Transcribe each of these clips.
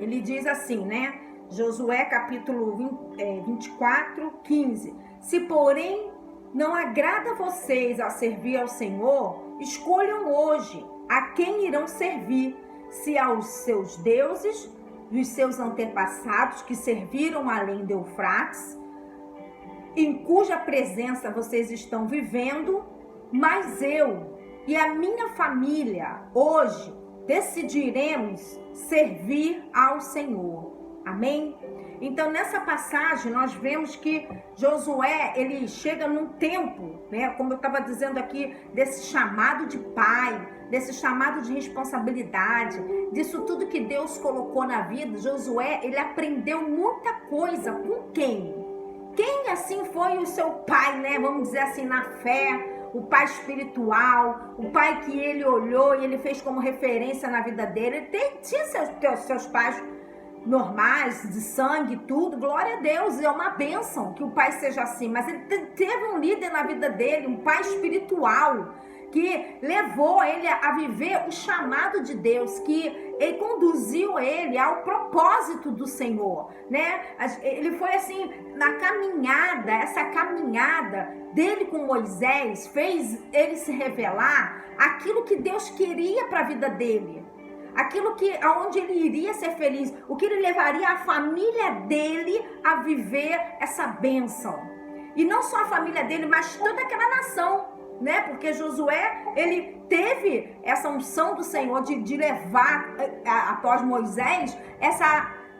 Ele diz assim, né? Josué capítulo 24, 15. Se porém não agrada vocês a servir ao Senhor, escolham hoje a quem irão servir, se aos seus deuses e os seus antepassados que serviram além do Eufrates, em cuja presença vocês estão vivendo, mas eu e a minha família hoje decidiremos servir ao Senhor. Amém? Então, nessa passagem, nós vemos que Josué, ele chega num tempo, né? Como eu estava dizendo aqui, desse chamado de pai, desse chamado de responsabilidade, disso tudo que Deus colocou na vida. Josué, ele aprendeu muita coisa com quem? Quem, assim, foi o seu pai, né? Vamos dizer assim, na fé, o pai espiritual, o pai que ele olhou e ele fez como referência na vida dele. Ele tinha seus pais normais, de sangue, tudo, glória a Deus, é uma bênção que o pai seja assim, mas ele teve um líder na vida dele, um pai espiritual, que levou ele a viver o chamado de Deus, que ele conduziu ele ao propósito do Senhor, né? Ele foi assim, na caminhada, essa caminhada dele com Moisés, fez ele se revelar aquilo que Deus queria para a vida dele. Aquilo que, aonde ele iria ser feliz, o que ele levaria a família dele a viver essa bênção. E não só a família dele, mas toda aquela nação, né? Porque Josué, ele teve essa unção do Senhor de levar, após Moisés,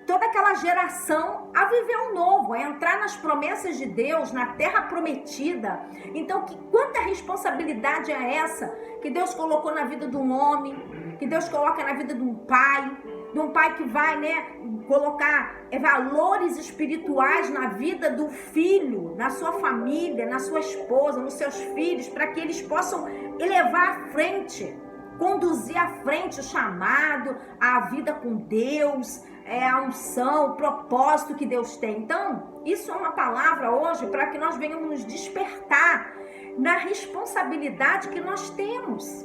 toda aquela geração a viver um novo, a entrar nas promessas de Deus, na terra prometida. Então, quanta responsabilidade é essa que Deus colocou na vida de um homem, que Deus coloca na vida de um pai que vai, né, colocar valores espirituais na vida do filho, na sua família, na sua esposa, nos seus filhos, para que eles possam elevar à frente, conduzir à frente o chamado, a vida com Deus, a unção, o propósito que Deus tem. Então, isso é uma palavra hoje para que nós venhamos nos despertar na responsabilidade que nós temos,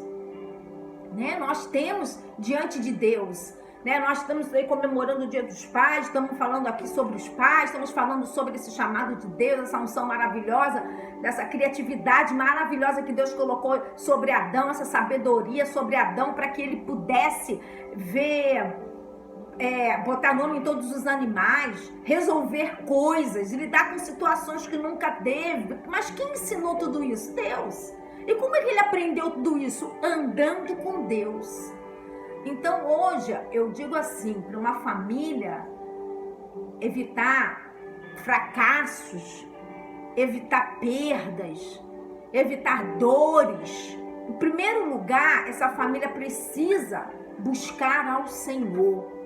né? Nós temos diante de Deus, né? Nós estamos aí comemorando o Dia dos Pais, estamos falando aqui sobre os pais, estamos falando sobre esse chamado de Deus, essa unção maravilhosa, dessa criatividade maravilhosa que Deus colocou sobre Adão, essa sabedoria sobre Adão, para que ele pudesse ver, botar nome em todos os animais, resolver coisas, lidar com situações que nunca teve. Mas quem ensinou tudo isso? Deus. E como é que ele aprendeu tudo isso? Andando com Deus. Então hoje eu digo assim, para uma família evitar fracassos, evitar perdas, evitar dores, em primeiro lugar, essa família precisa buscar ao Senhor.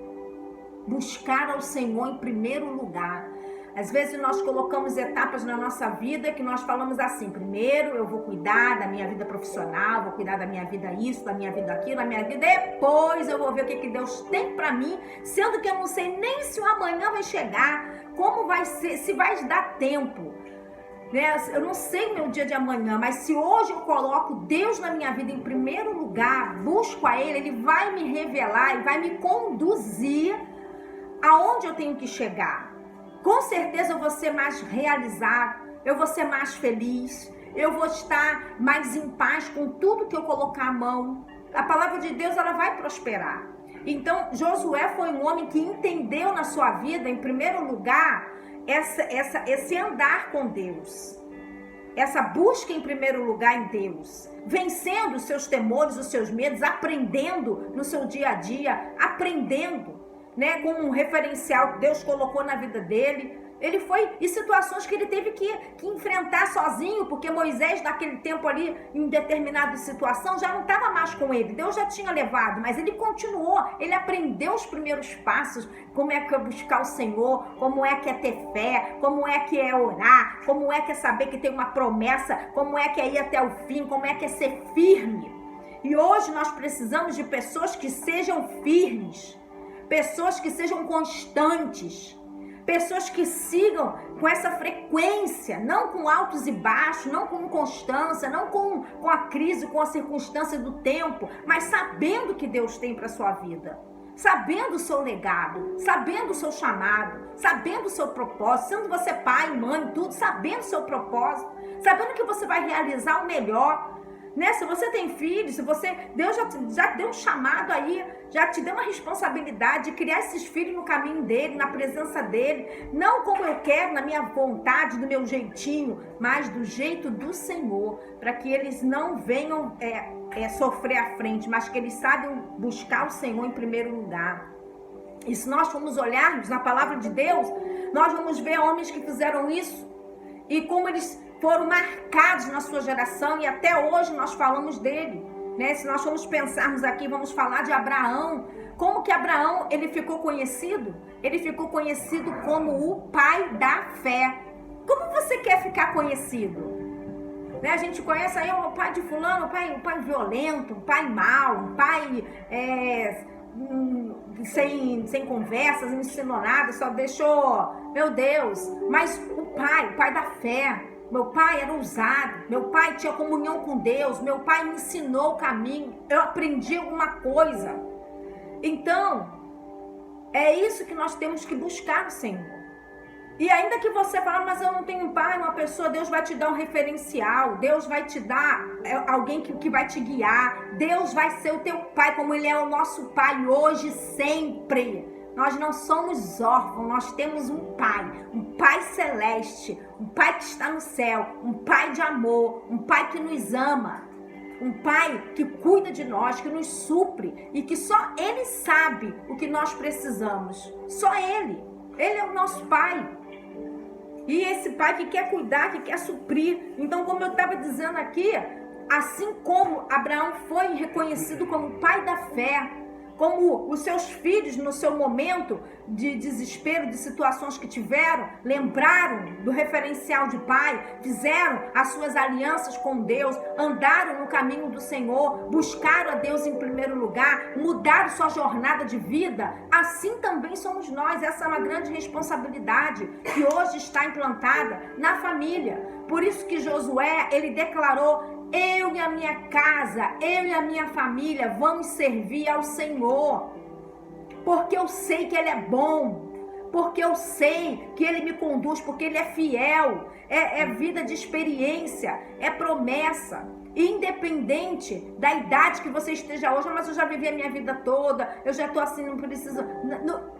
Buscar ao Senhor em primeiro lugar. Às vezes nós colocamos etapas na nossa vida que nós falamos assim: primeiro eu vou cuidar da minha vida profissional, vou cuidar da minha vida isso, da minha vida aquilo, da minha vida, depois eu vou ver o que Deus tem para mim, sendo que eu não sei nem se o amanhã vai chegar, como vai ser, se vai dar tempo, né? Eu não sei meu dia de amanhã, mas se hoje eu coloco Deus na minha vida em primeiro lugar, busco a Ele, Ele vai me revelar e vai me conduzir aonde eu tenho que chegar. Com certeza eu vou ser mais realizado, eu vou ser mais feliz, eu vou estar mais em paz com tudo que eu colocar a mão. A palavra de Deus, ela vai prosperar. Então, Josué foi um homem que entendeu na sua vida, em primeiro lugar, esse andar com Deus. Essa busca em primeiro lugar em Deus. Vencendo os seus temores, os seus medos, aprendendo no seu dia a dia, aprendendo, né, com um referencial que Deus colocou na vida dele. Ele foi em situações que ele teve que enfrentar sozinho, porque Moisés, naquele tempo ali, em determinada situação, já não estava mais com ele. Deus já tinha levado, mas ele continuou. Ele aprendeu os primeiros passos, como é que é buscar o Senhor, como é que é ter fé, como é que é orar, como é que é saber que tem uma promessa, como é que é ir até o fim, como é que é ser firme. E hoje nós precisamos de pessoas que sejam firmes, pessoas que sejam constantes, pessoas que sigam com essa frequência, não com altos e baixos, não com inconstância, não com a crise, com a circunstância do tempo, mas sabendo que Deus tem para a sua vida. sabendo o seu legado, sabendo o seu chamado, sabendo o seu propósito, sendo você pai, mãe, tudo, sabendo o seu propósito, sabendo que você vai realizar o melhor. Né? Se você tem filhos, Deus já deu um chamado aí, já te deu uma responsabilidade de criar esses filhos no caminho dele, na presença dele, não como eu quero, na minha vontade, do meu jeitinho, mas do jeito do Senhor, para que eles não venham sofrer à frente, mas que eles saibam buscar o Senhor em primeiro lugar. E se nós formos olharmos na palavra de Deus, nós vamos ver homens que fizeram isso e como eles foram marcados na sua geração, e até hoje nós falamos dele, né? Se nós formos pensarmos aqui, vamos falar de Abraão. Como que Abraão, ele ficou conhecido? Ele ficou conhecido como o pai da fé. Como você quer ficar conhecido? Né? A gente conhece aí o pai de fulano, o pai violento, o pai mau, o pai sem conversas, não ensinou nada, só deixou, meu Deus. Mas o pai da fé, meu pai era ousado, meu pai tinha comunhão com Deus, meu pai me ensinou o caminho, eu aprendi alguma coisa. Então, é isso que nós temos que buscar no Senhor. E ainda que você fale, mas eu não tenho um pai, uma pessoa, Deus vai te dar um referencial, Deus vai te dar alguém que vai te guiar, Deus vai ser o teu pai, como ele é o nosso pai hoje e sempre. Nós não somos órfãos, nós temos um pai celeste, um pai que está no céu, um pai de amor, um pai que nos ama, um pai que cuida de nós, que nos supre e que só ele sabe o que nós precisamos. Só ele é o nosso pai. E esse pai que quer cuidar, que quer suprir. Então, como eu estava dizendo aqui, assim como Abraão foi reconhecido como pai da fé, como os seus filhos no seu momento de desespero, de situações que tiveram, lembraram do referencial de pai, fizeram as suas alianças com Deus, andaram no caminho do Senhor, buscaram a Deus em primeiro lugar, mudaram sua jornada de vida, assim também somos nós. Essa é uma grande responsabilidade que hoje está implantada na família. Por isso que Josué, ele declarou: eu e a minha casa, eu e a minha família vamos servir ao Senhor, porque eu sei que Ele é bom, porque eu sei que Ele me conduz, porque Ele é fiel, é vida de experiência, é promessa. Independente da idade que você esteja hoje, mas eu já vivi a minha vida toda, eu já estou assim, não preciso.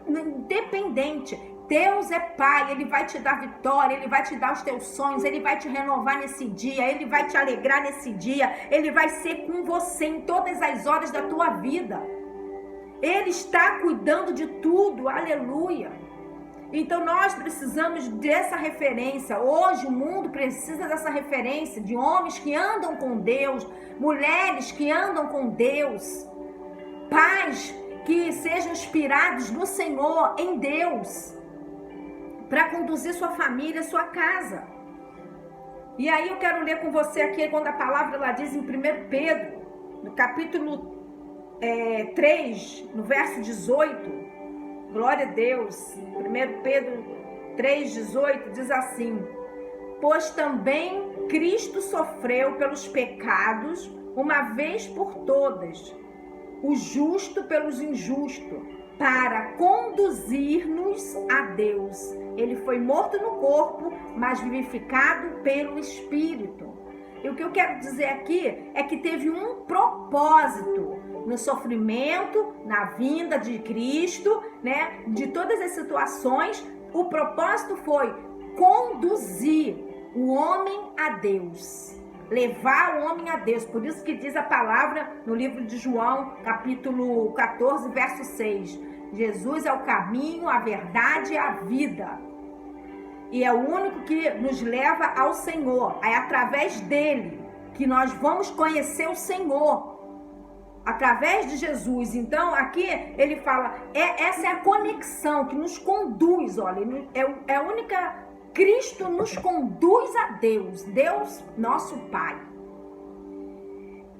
Independente, Deus é pai, Ele vai te dar vitória, Ele vai te dar os teus sonhos, Ele vai te renovar nesse dia, Ele vai te alegrar nesse dia, Ele vai ser com você em todas as horas da tua vida. Ele está cuidando de tudo, aleluia. Então nós precisamos dessa referência. Hoje o mundo precisa dessa referência de homens que andam com Deus, mulheres que andam com Deus, pais que sejam inspirados no Senhor, em Deus, para conduzir sua família, sua casa. E aí eu quero ler com você aqui quando a palavra ela diz em 1 Pedro, no capítulo 3, no verso 18, glória a Deus, 1 Pedro 3,18 diz assim: pois também Cristo sofreu pelos pecados uma vez por todas, o justo pelos injustos, para conduzir-nos a Deus. Ele foi morto no corpo, mas vivificado pelo Espírito. E o que eu quero dizer aqui é que teve um propósito no sofrimento, na vinda de Cristo, né? De todas as situações, o propósito foi conduzir o homem a Deus, levar o homem a Deus. Por isso que diz a palavra no livro de João, capítulo 14, verso 6. Jesus é o caminho, a verdade e a vida. E é o único que nos leva ao Senhor. É através dele que nós vamos conhecer o Senhor. Através de Jesus. Então aqui ele fala, essa é a conexão que nos conduz, olha, é a única, Cristo nos conduz a Deus, Deus nosso Pai,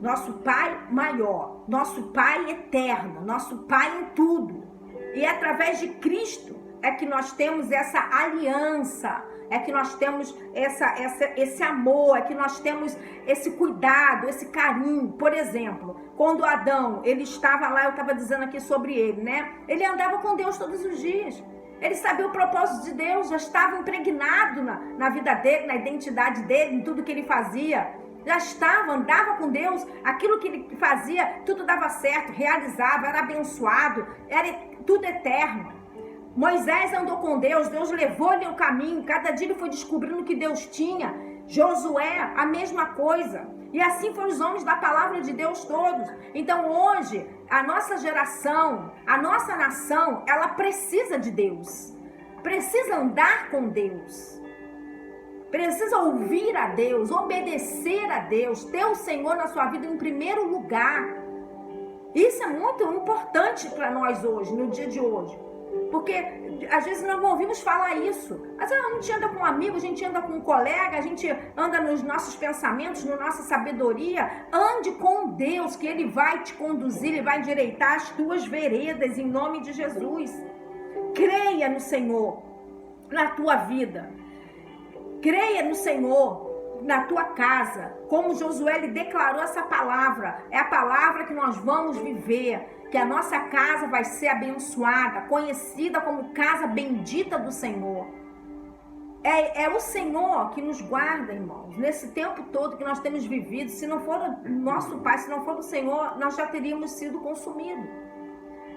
nosso Pai maior, nosso Pai eterno, nosso Pai em tudo. E é através de Cristo é que nós temos essa aliança, é que nós temos esse amor, é que nós temos esse cuidado, esse carinho. Por exemplo, quando Adão, ele estava lá, eu estava dizendo aqui sobre ele, né? Ele andava com Deus todos os dias. Ele sabia o propósito de Deus, já estava impregnado na vida dele, na identidade dele, em tudo que ele fazia. Já estava, andava com Deus, aquilo que ele fazia, tudo dava certo, realizava, era abençoado, era tudo eterno. Moisés andou com Deus, Deus levou ele o caminho, cada dia ele foi descobrindo o que Deus tinha. Josué, a mesma coisa. E assim foram os homens da palavra de Deus todos. Então hoje, a nossa geração, a nossa nação, ela precisa de Deus. Precisa andar com Deus. Precisa ouvir a Deus, obedecer a Deus, ter o Senhor na sua vida em primeiro lugar. Isso é muito importante para nós hoje, no dia de hoje. Porque às vezes nós não ouvimos falar isso. Mas a gente anda com um amigo, a gente anda com um colega, a gente anda nos nossos pensamentos, na nossa sabedoria. Ande com Deus, que Ele vai te conduzir, Ele vai endireitar as tuas veredas em nome de Jesus. Creia no Senhor, na tua vida. Creia no Senhor, na tua casa. Como Josué lhe declarou essa palavra, é a palavra que nós vamos viver. Que a nossa casa vai ser abençoada, conhecida como casa bendita do Senhor. É o Senhor que nos guarda, irmãos, nesse tempo todo que nós temos vivido. Se não for o nosso Pai, se não for o Senhor, nós já teríamos sido consumidos.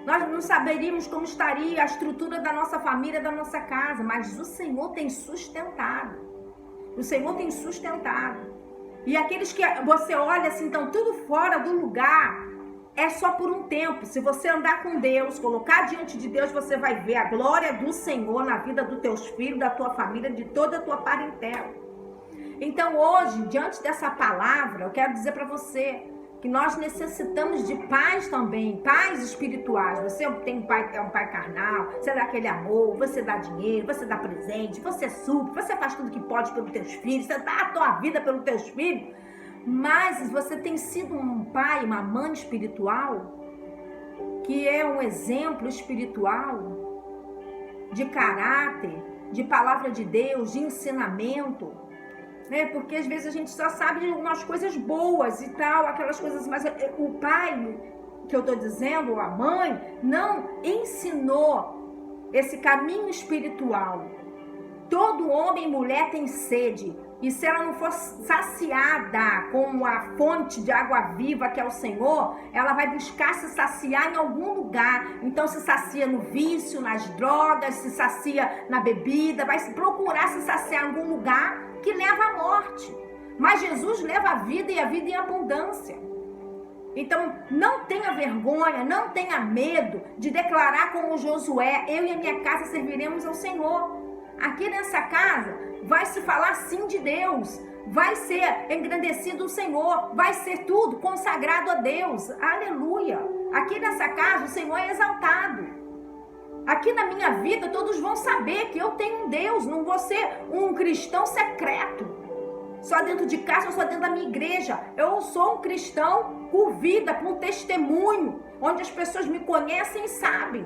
Nós não saberíamos como estaria a estrutura da nossa família, da nossa casa, mas o Senhor tem sustentado. O Senhor tem sustentado. E aqueles que você olha assim, estão tudo fora do lugar, é só por um tempo. Se você andar com Deus, colocar diante de Deus, você vai ver a glória do Senhor na vida dos teus filhos, da tua família, de toda a tua parentela. Então hoje, diante dessa palavra, eu quero dizer para você que nós necessitamos de pais também, pais espirituais. Você tem um pai que é um pai carnal, você dá aquele amor, você dá dinheiro, você dá presente, você supre, você faz tudo que pode pelos teus filhos, você dá a tua vida pelos teus filhos. Mas você tem sido um pai, uma mãe espiritual, que é um exemplo espiritual, de caráter, de palavra de Deus, de ensinamento, né? Porque às vezes a gente só sabe de algumas coisas boas e tal, aquelas coisas, mas o pai, que eu estou dizendo, a mãe, não ensinou esse caminho espiritual. Todo homem e mulher tem sede. E se ela não for saciada com a fonte de água viva que é o Senhor, ela vai buscar se saciar em algum lugar. Então se sacia no vício, nas drogas, se sacia na bebida, vai procurar se saciar em algum lugar que leva à morte. Mas Jesus leva a vida e a vida em abundância. Então não tenha vergonha, não tenha medo de declarar como Josué: eu e a minha casa serviremos ao Senhor. Aqui nessa casa vai se falar sim de Deus, vai ser engrandecido o Senhor, vai ser tudo consagrado a Deus, aleluia. Aqui nessa casa o Senhor é exaltado. Aqui na minha vida todos vão saber que eu tenho um Deus, não vou ser um cristão secreto, só dentro de casa ou só dentro da minha igreja. Eu sou um cristão com vida, com testemunho, onde as pessoas me conhecem e sabem,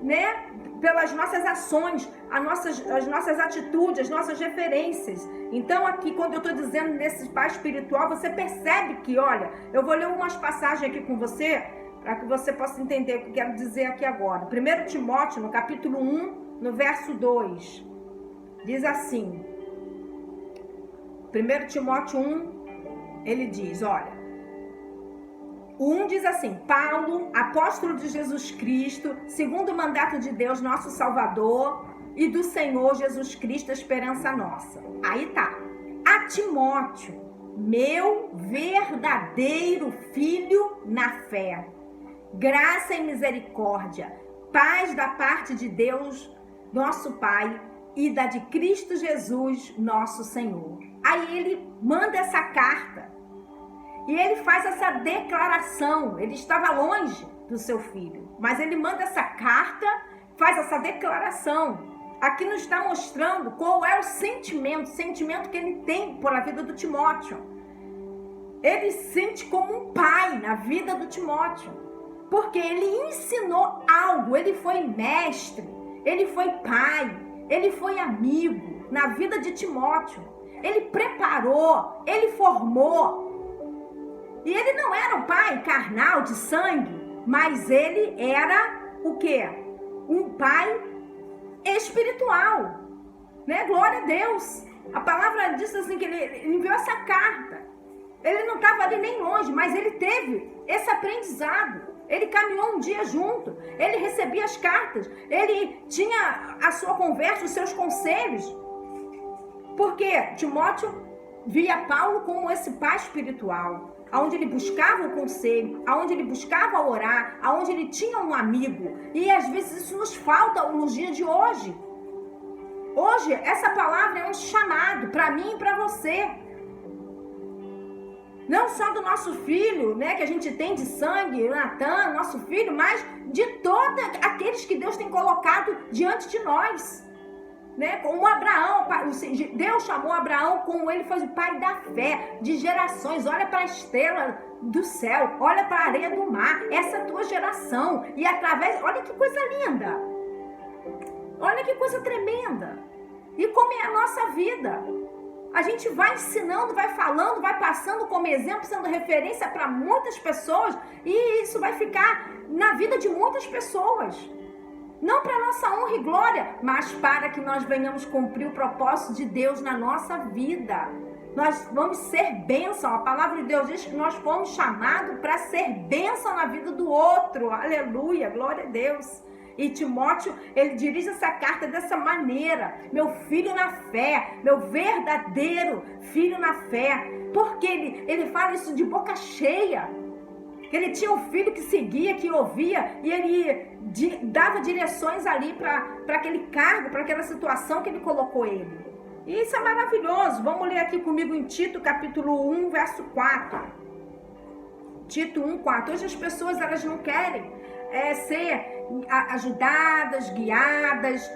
né? Pelas nossas ações, as nossas atitudes, as nossas referências. Então aqui, quando eu estou dizendo nesse pai espiritual, você percebe que, olha, eu vou ler umas passagens aqui com você, para que você possa entender o que eu quero dizer aqui agora. 1 Timóteo, no capítulo 1, no verso 2, diz assim, 1 Timóteo 1, ele diz, olha, o 1 diz assim: Paulo, apóstolo de Jesus Cristo, segundo o mandato de Deus, nosso Salvador, e do Senhor Jesus Cristo, a esperança nossa. Aí tá. A Timóteo, meu verdadeiro filho na fé, graça e misericórdia, paz da parte de Deus, nosso Pai, e da de Cristo Jesus, nosso Senhor. Aí ele manda essa carta. E ele faz essa declaração. Ele estava longe do seu filho, mas ele manda essa carta, faz essa declaração. Aqui nos está mostrando qual é o sentimento que ele tem por a vida do Timóteo. Ele sente como um pai na vida do Timóteo, porque ele ensinou algo, ele foi mestre, ele foi pai, ele foi amigo na vida de Timóteo. Ele preparou, ele formou. E ele não era um pai carnal, de sangue, mas ele era o quê? Um pai espiritual, né? Glória a Deus. A palavra diz assim que ele enviou essa carta. Ele não estava ali nem longe, mas ele teve esse aprendizado. Ele caminhou um dia junto, ele recebia as cartas, ele tinha a sua conversa, os seus conselhos. Porque Timóteo via Paulo como esse pai espiritual, onde ele buscava o conselho, onde ele buscava orar, onde ele tinha um amigo. E às vezes isso nos falta nos dias de hoje. Hoje, essa palavra é um chamado para mim e para você. Não só do nosso filho, né, que a gente tem de sangue, Natan, nosso filho, mas de todos aqueles que Deus tem colocado diante de nós. Né? Como Abraão, Deus chamou Abraão como ele foi o pai da fé, de gerações. Olha para a estrela do céu, olha para a areia do mar, essa é a tua geração. E através, olha que coisa linda, olha que coisa tremenda. E como é a nossa vida. A gente vai ensinando, vai falando, vai passando como exemplo, sendo referência para muitas pessoas, e isso vai ficar na vida de muitas pessoas. Não para nossa honra e glória, mas para que nós venhamos cumprir o propósito de Deus na nossa vida. Nós vamos ser bênção. A palavra de Deus diz que nós fomos chamados para ser bênção na vida do outro. Aleluia, glória a Deus. E Timóteo, ele dirige essa carta dessa maneira: meu filho na fé, meu verdadeiro filho na fé. Porque ele fala isso de boca cheia. Ele tinha um filho que seguia, que ouvia, e ele dava direções ali para aquele cargo, para aquela situação que ele colocou ele. E isso é maravilhoso. Vamos ler aqui comigo em Tito, capítulo 1, verso 4. Tito 1, 4. Hoje as pessoas, elas não querem ser ajudadas, guiadas,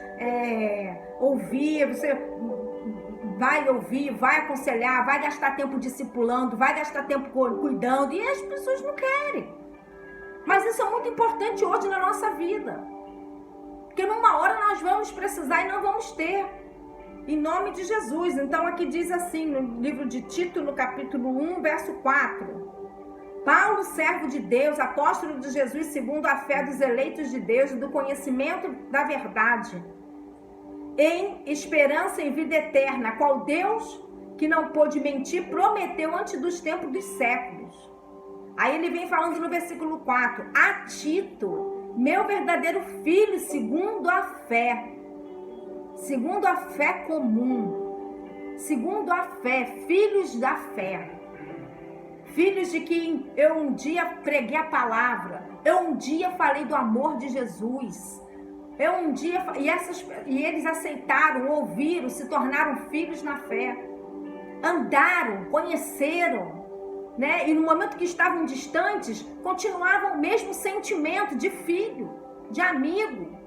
ouvir. Você vai ouvir, vai aconselhar, vai gastar tempo discipulando, vai gastar tempo cuidando, e as pessoas não querem. Mas isso é muito importante hoje na nossa vida, porque numa hora nós vamos precisar e não vamos ter, em nome de Jesus. Então aqui diz assim, no livro de Tito, no capítulo 1, verso 4: Paulo, servo de Deus, apóstolo de Jesus, segundo a fé dos eleitos de Deus e do conhecimento da verdade, em esperança em vida eterna, qual Deus, que não pôde mentir, prometeu antes dos tempos dos séculos. Aí ele vem falando no versículo 4: a Tito, meu verdadeiro filho, segundo a fé comum, segundo a fé, filhos da fé, filhos de quem eu um dia preguei a palavra, eu um dia falei do amor de Jesus. Eu um dia, e eles aceitaram, ouviram, se tornaram filhos na fé. Andaram, conheceram, né? E no momento que estavam distantes, continuavam o mesmo sentimento de filho, de amigo.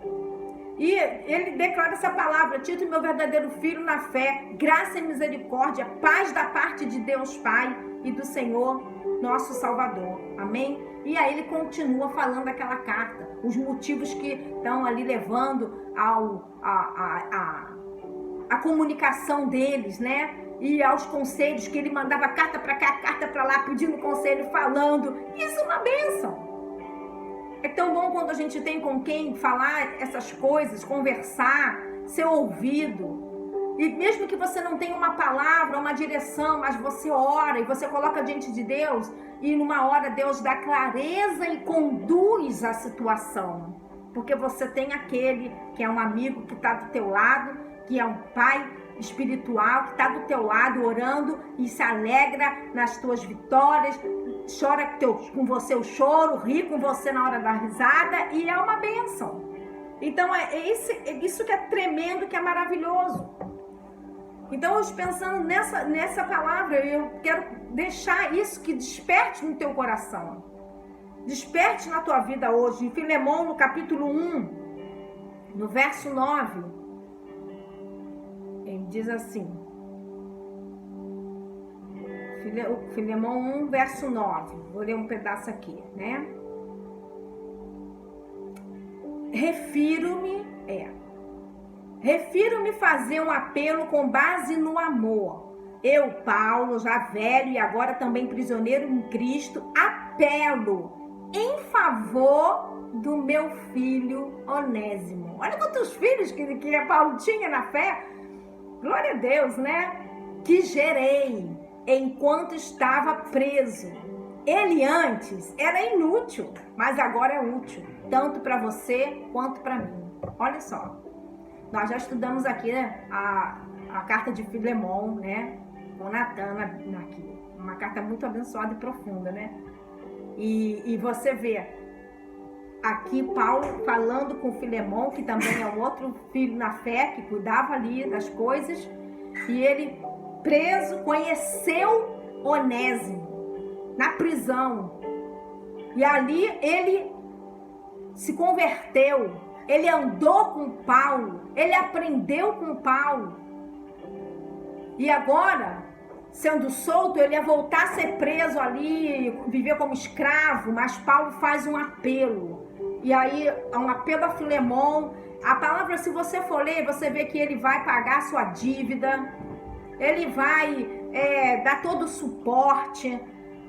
E ele declara essa palavra: Tito, meu verdadeiro filho na fé, graça e misericórdia, paz da parte de Deus Pai e do Senhor nosso Salvador. Amém? E aí ele continua falando aquela carta, os motivos que estão ali levando a comunicação deles, né? E aos conselhos, que ele mandava carta para cá, carta para lá, pedindo conselho, falando. Isso é uma bênção. É tão bom quando a gente tem com quem falar essas coisas, conversar, ser ouvido. E mesmo que você não tenha uma palavra, uma direção, mas você ora e você coloca diante de Deus, e numa hora Deus dá clareza e conduz a situação. Porque você tem aquele que é um amigo que está do teu lado, que é um pai espiritual, que está do teu lado orando e se alegra nas tuas vitórias, chora com você o choro, ri com você na hora da risada, e é uma bênção. Então é isso que é tremendo, que é maravilhoso. Então, hoje, pensando nessa palavra, eu quero deixar isso que desperte no teu coração. Desperte na tua vida hoje. Em Filemão, no capítulo 1, no verso 9, ele diz assim. Filemão 1, verso 9. Vou ler um pedaço aqui, né? refiro-me fazer um apelo com base no amor. Eu, Paulo, já velho e agora também prisioneiro em Cristo, apelo em favor do meu filho Onésimo. Olha quantos filhos que Paulo tinha na fé. Glória a Deus, né? Que gerei enquanto estava preso. Ele antes era inútil, mas agora é útil, tanto para você quanto para mim. Olha só, nós já estudamos aqui, né, a carta de Filemon, né, com Natan aqui. Uma carta muito abençoada e profunda, né? E você vê aqui Paulo falando com Filemon, que também é um outro filho na fé, que cuidava ali das coisas, e ele preso conheceu Onésimo na prisão, e ali ele se converteu, ele andou com Paulo, ele aprendeu com Paulo, e agora, sendo solto, ele ia voltar a ser preso ali, viver como escravo, mas Paulo faz um apelo, e aí um apelo a Filemon. A palavra, se você for ler, você vê que ele vai pagar a sua dívida, ele vai dar todo o suporte,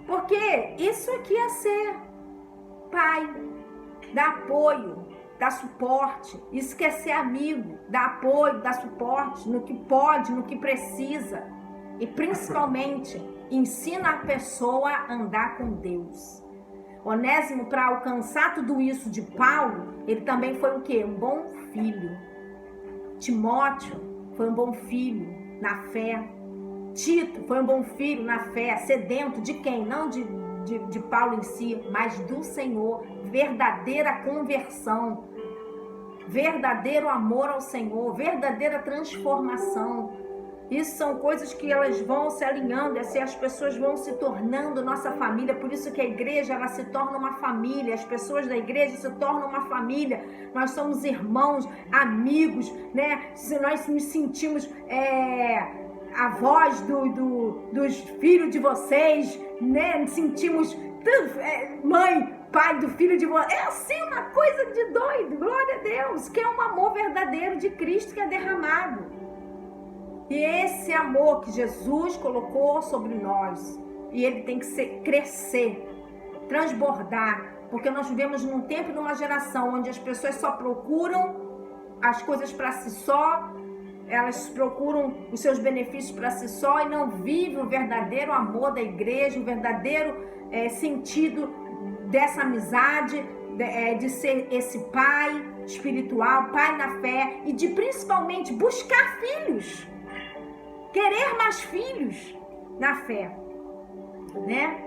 porque isso aqui é ser pai, dar apoio, dar suporte. Isso quer ser amigo, dar apoio, dar suporte no que pode, no que precisa. E principalmente, ensina a pessoa a andar com Deus. Onésimo, para alcançar tudo isso de Paulo, ele também foi o quê? Um bom filho. Timóteo foi um bom filho na fé. Tito foi um bom filho na fé, sedento de quem? Não de Paulo em si, mas do Senhor. Verdadeira conversão, verdadeiro amor ao Senhor, verdadeira transformação. Isso são coisas que elas vão se alinhando, assim, as pessoas vão se tornando nossa família. Por isso que a igreja, ela se torna uma família, as pessoas da igreja se tornam uma família. Nós somos irmãos, amigos, né? Se nós nos sentimos avós dos filhos de vocês, né? Sentimos mãe, pai do filho de vocês. É assim uma coisa de doido, glória a Deus, que é um amor verdadeiro de Cristo que é derramado. E esse amor que Jesus colocou sobre nós, e ele tem que crescer, transbordar, porque nós vivemos num tempo e numa geração onde as pessoas só procuram as coisas para si só, elas procuram os seus benefícios para si só e não vivem o verdadeiro amor da igreja, o verdadeiro sentido dessa amizade, de ser esse pai espiritual, pai na fé, e de principalmente buscar filhos, querer mais filhos na fé, né?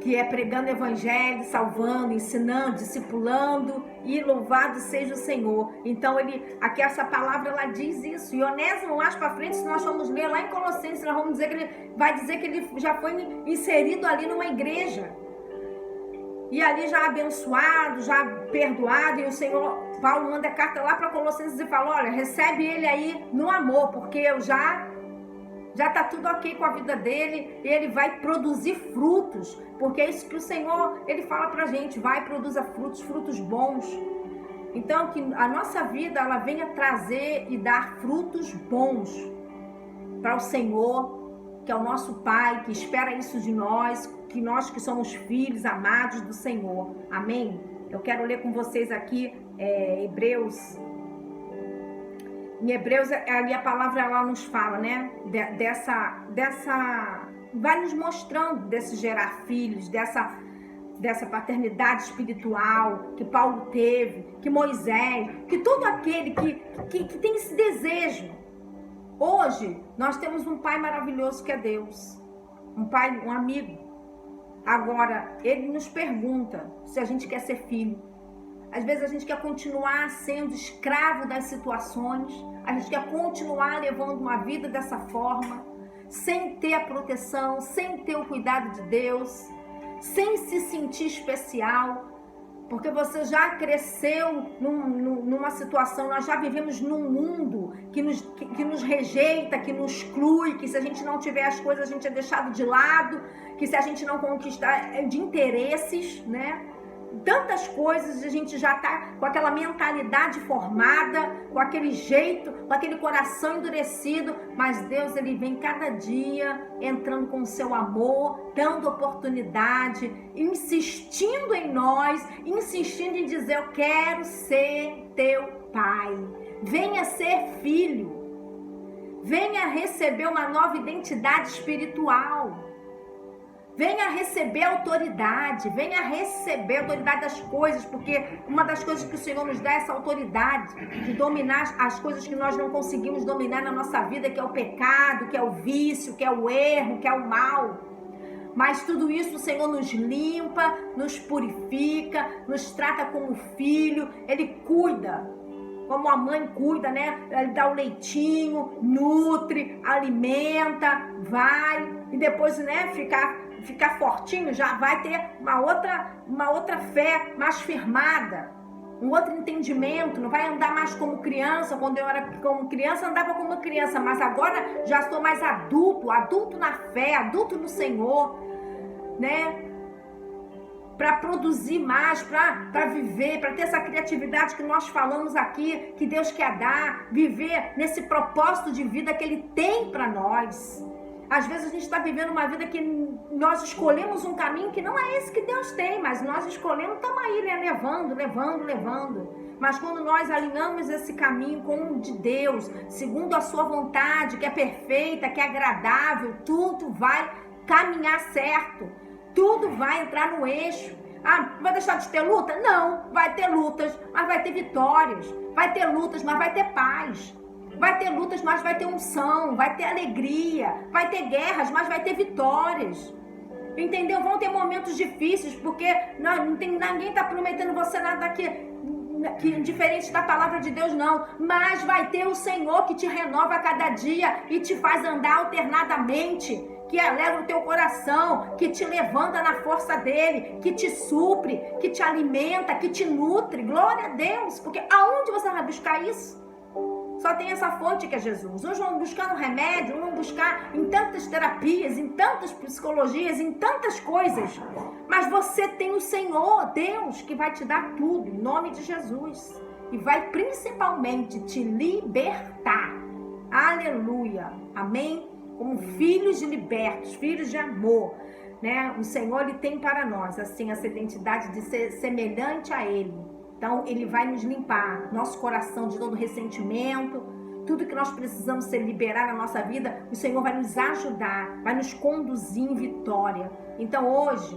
Que é pregando o evangelho, salvando, ensinando, discipulando, e louvado seja o Senhor. Então aqui essa palavra ela diz isso. E Onésimo, mais para frente, se nós formos ler lá em Colossenses, nós vamos dizer que ele vai dizer que ele já foi inserido ali numa igreja. E ali já abençoado, já perdoado, e o Senhor, Paulo manda carta lá para Colossenses e fala: olha, recebe ele aí no amor, porque eu já está tudo ok com a vida dele, e ele vai produzir frutos, porque é isso que o Senhor, ele fala pra gente, vai, produza frutos, frutos bons. Então, que a nossa vida, ela venha trazer e dar frutos bons para o Senhor, que é o nosso Pai, que espera isso de nós que somos filhos amados do Senhor. Amém? Eu quero ler com vocês aqui, Hebreus. Em Hebreus, ali a palavra ela nos fala, né? Vai nos mostrando desse gerar filhos, dessa paternidade espiritual que Paulo teve, que Moisés, que todo aquele que tem esse desejo. Hoje, nós temos um pai maravilhoso que é Deus. Um pai, um amigo. Agora, ele nos pergunta se a gente quer ser filho. Às vezes a gente quer continuar sendo escravo das situações, a gente quer continuar levando uma vida dessa forma, sem ter a proteção, sem ter o cuidado de Deus, sem se sentir especial, porque você já cresceu numa situação, nós já vivemos num mundo que nos rejeita, que nos exclui, que se a gente não tiver as coisas a gente é deixado de lado, que se a gente não conquistar de interesses, né? tantas coisas, a gente já está com aquela mentalidade formada, com aquele jeito, com aquele coração endurecido, mas Deus, ele vem cada dia entrando com o seu amor, dando oportunidade, insistindo em nós, insistindo em dizer: eu quero ser teu pai, venha ser filho, venha receber uma nova identidade espiritual. Venha receber autoridade, venha receber a autoridade das coisas, porque uma das coisas que o Senhor nos dá é essa autoridade de dominar as coisas que nós não conseguimos dominar na nossa vida, que é o pecado, que é o vício, que é o erro, que é o mal. Mas tudo isso o Senhor nos limpa, nos purifica, nos trata como filho, Ele cuida. Como a mãe cuida, né? Ele dá o leitinho, nutre, alimenta, vai, e depois, né, ficar fortinho, já vai ter uma outra fé mais firmada, um outro entendimento, não vai andar mais como criança. Quando eu era como criança, andava como criança, mas agora já sou mais adulto na fé, adulto no Senhor, né? Para produzir mais, para viver, para ter essa criatividade que nós falamos aqui, que Deus quer dar, viver nesse propósito de vida que Ele tem para nós. Às vezes a gente está vivendo uma vida que nós escolhemos um caminho que não é esse que Deus tem, mas nós escolhemos, estamos aí, né? levando. Mas quando nós alinhamos esse caminho com o de Deus, segundo a sua vontade, que é perfeita, que é agradável, tudo vai caminhar certo, tudo vai entrar no eixo. Ah, vai deixar de ter luta? Não, vai ter lutas, mas vai ter vitórias. Vai ter lutas, mas vai ter paz. Vai ter lutas, mas vai ter unção, vai ter alegria, vai ter guerras, mas vai ter vitórias. Entendeu? Vão ter momentos difíceis, porque ninguém está prometendo você nada que diferente da palavra de Deus, não. Mas vai ter o Senhor que te renova a cada dia e te faz andar alternadamente, que alegra o teu coração, que te levanta na força dele, que te supre, que te alimenta, que te nutre. Glória a Deus, porque aonde você vai buscar isso? Só tem essa fonte que é Jesus. Hoje vamos buscar um remédio, vamos buscar em tantas terapias, em tantas psicologias, em tantas coisas. Mas você tem o Senhor, Deus, que vai te dar tudo, em nome de Jesus. E vai principalmente te libertar. Aleluia. Amém? Como filhos de libertos, filhos de amor, né? O Senhor, Ele tem para nós, assim, essa identidade de ser semelhante a Ele. Então, Ele vai nos limpar nosso coração de todo ressentimento, tudo que nós precisamos ser liberar na nossa vida, o Senhor vai nos ajudar, vai nos conduzir em vitória. Então, hoje,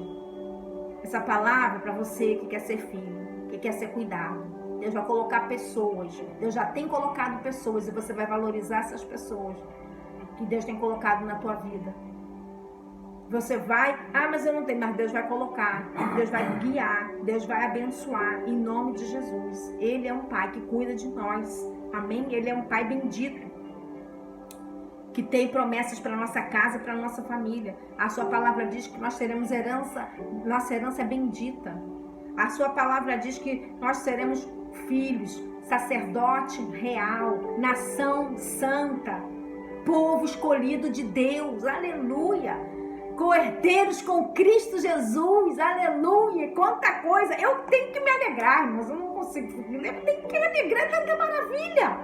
essa palavra para você que quer ser filho, que quer ser cuidado. Deus vai colocar pessoas, Deus já tem colocado pessoas e você vai valorizar essas pessoas que Deus tem colocado na tua vida. Você vai, mas eu não tenho, mas Deus vai colocar, Deus vai guiar, Deus vai abençoar, em nome de Jesus. Ele é um Pai que cuida de nós, amém? Ele é um Pai bendito, que tem promessas para nossa casa, para nossa família. A sua palavra diz que nós teremos herança, nossa herança é bendita. A sua palavra diz que nós seremos filhos, sacerdote real, nação santa, povo escolhido de Deus, aleluia. Coerdeiros com Cristo Jesus, aleluia, quanta coisa. Eu tenho que me alegrar, irmãos, eu não consigo, eu tenho que me alegrar, tanta maravilha.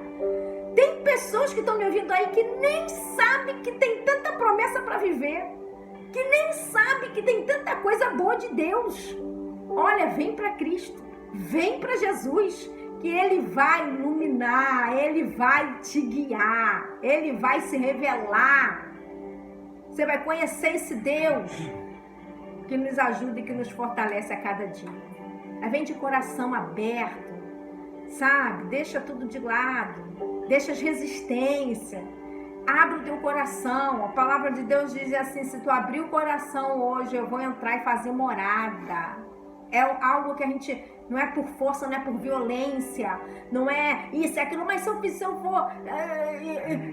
Tem pessoas que estão me ouvindo aí que nem sabem que tem tanta promessa para viver, que nem sabem que tem tanta coisa boa de Deus. Olha, vem para Cristo, vem para Jesus, que Ele vai iluminar, Ele vai te guiar, Ele vai se revelar. Você vai conhecer esse Deus que nos ajuda e que nos fortalece a cada dia. Aí vem de coração aberto, sabe? Deixa tudo de lado, deixa as resistências, abre o teu coração. A palavra de Deus diz assim: se tu abrir o coração hoje, eu vou entrar e fazer morada. É algo que a gente, não é por força, não é por violência, não é isso, é aquilo, mas se eu for,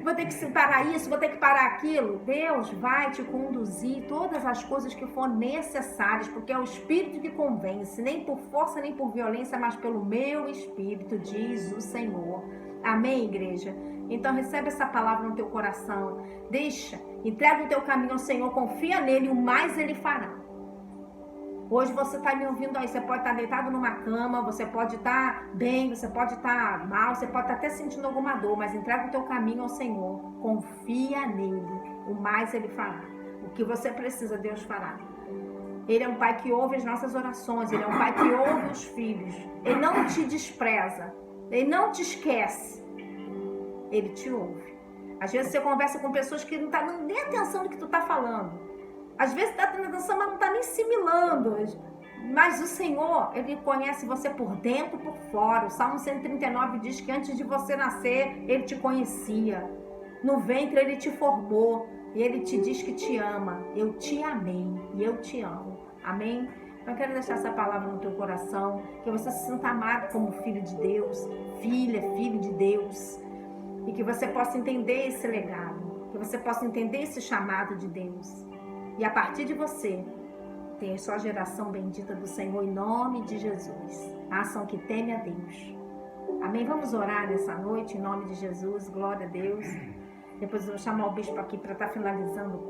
vou ter que parar isso, vou ter que parar aquilo. Deus vai te conduzir todas as coisas que for necessárias, porque é o Espírito que convence, nem por força, nem por violência, mas pelo meu Espírito, diz o Senhor. Amém, igreja? Então recebe essa palavra no teu coração, deixa, entrega o teu caminho ao Senhor, confia nele, o mais Ele fará. Hoje você está me ouvindo aí, você pode estar deitado numa cama, você pode estar bem, você pode estar mal, você pode estar até sentindo alguma dor, mas entrega o teu caminho ao Senhor, confia nele, o mais ele fará. O que você precisa, Deus fará. Ele é um pai que ouve as nossas orações, ele é um pai que ouve os filhos, ele não te despreza, ele não te esquece, ele te ouve. Às vezes você conversa com pessoas que não estão dando nem atenção do que tu está falando. Às vezes está tendo atenção, mas não está nem assimilando. Mas o Senhor, ele conhece você por dentro e por fora. O Salmo 139 diz que antes de você nascer, ele te conhecia. No ventre, ele te formou. E ele te diz que te ama. Eu te amei e eu te amo. Amém? Então eu quero deixar essa palavra no teu coração. Que você se sinta amado como filho de Deus. Filha, filho de Deus. E que você possa entender esse legado. Que você possa entender esse chamado de Deus. E a partir de você, tem a sua geração bendita do Senhor, em nome de Jesus. A ação que teme a Deus. Amém? Vamos orar nessa noite, em nome de Jesus. Glória a Deus. Depois eu vou chamar o bispo aqui para estar finalizando.